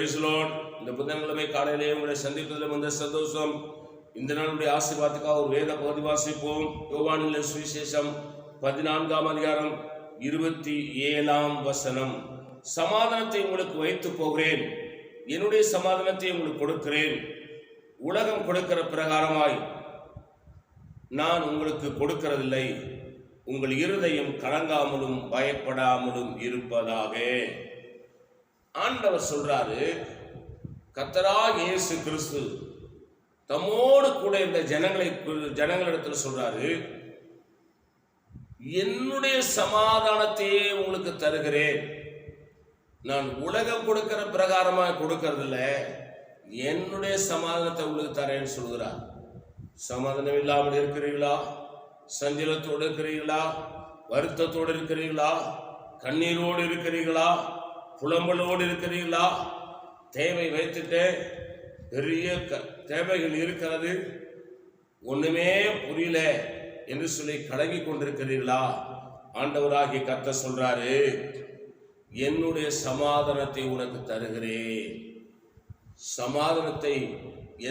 Price Lord. இந்த புதன்கிழமை காலையிலே உங்களை சந்திப்பதில் வந்த சந்தோஷம். இந்த நாளுடைய ஆசீர்வாதத்துக்காக ஒரு வேத பகுதி வாசிப்போம். யோவானின் சுவிசேஷம் 14ஆம் அதிகாரம் 27ஆம் வசனம். சமாதானத்தை உங்களுக்கு வைத்து போகிறேன், என்னுடைய சமாதானத்தை உங்களுக்கு கொடுக்கிறேன். உலகம் கொடுக்கிற பிரகாரமாய் நான் உங்களுக்கு கொடுக்கிறதில்லை. உங்கள் இருதயம் கலங்காமலும் பயப்படாமலும் இருப்பதாக. ஆண்டவர் சொல்றாரு, கர்த்தராகிய இயேசு கிறிஸ்து தம்மோடு கூட இந்த ஜனங்களிடத்தில் சொல்றாரு, என்னுடைய சமாதானத்தையே உங்களுக்கு தருகிறேன். நான் உலகம் கொடுக்கிற பிரகாரமாக கொடுக்கறதில்ல, என்னுடைய சமாதானத்தை உங்களுக்கு தரேன்னு சொல்கிறார். சமாதானம் இல்லாமல் இருக்கிறீர்களா? சஞ்சலத்தோடு இருக்கிறீர்களா? வருத்தத்தோடு இருக்கிறீர்களா? கண்ணீரோடு இருக்கிறீர்களா? புலம்பலோடு இருக்கிறீர்களா? தேவை வைத்துட்டு பெரிய தேவைகள் இருக்கிறது, ஒண்ணுமே புரியல என்று சொல்லி கலங்கி கொண்டிருக்கிறீர்களா? ஆண்டவராகிய கர்த்தர் சொல்றாரு, என்னுடைய சமாதானத்தை உனக்கு தருகிறேன். சமாதானத்தை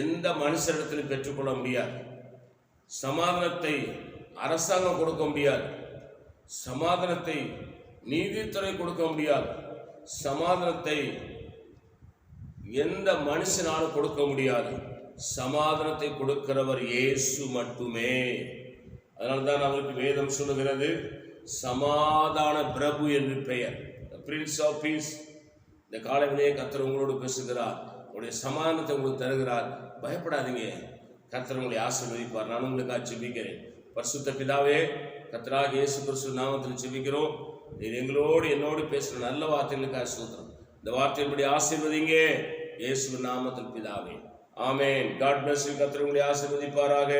எந்த மனுஷனிடத்திலும் பெற்றுக்கொள்ள முடியாது. சமாதானத்தை அரசாங்கம் கொடுக்க முடியாது. சமாதானத்தை நீதித்துறை கொடுக்க முடியாது. சமாதானத்தை எந்த மனுஷனாலும் கொடுக்க முடியாது. சமாதானத்தை கொடுக்கிறவர் இயேசு மட்டுமே. அதனால்தான் அவருக்கு வேதம் சொல்லுகிறது, சமாதான பிரபு என்று பெயர், பிரின்ஸ் ஆஃப் பீஸ். இந்த காலையிலேயே கர்த்தர் உங்களோடு பேசுகிறார், உங்களுடைய சமாதானத்தை உங்களுக்கு தருகிறார். பயப்படாதீங்க, கர்த்தர் உங்களை ஆசீர்வதிப்பார். நான் உங்களுக்கு ஜெபிக்கிறேன். பரிசுத்த பிதாவே, கர்த்தராகிய இயேசு கிறிஸ்து நாமத்தில் ஜெபிக்கிறோம். நீர் எங்களோடு என்னோடு பேசுகிற நல்ல வார்த்தைகளுக்காக ஸ்தோத்திரம். இந்த வார்த்தையின்படி ஆசீர்வதிங்க, இயேசு நாமத்தில் பிதாவே, ஆமென். God bless you. கர்த்தர் உங்களை ஆசீர்வதிப்பாராக.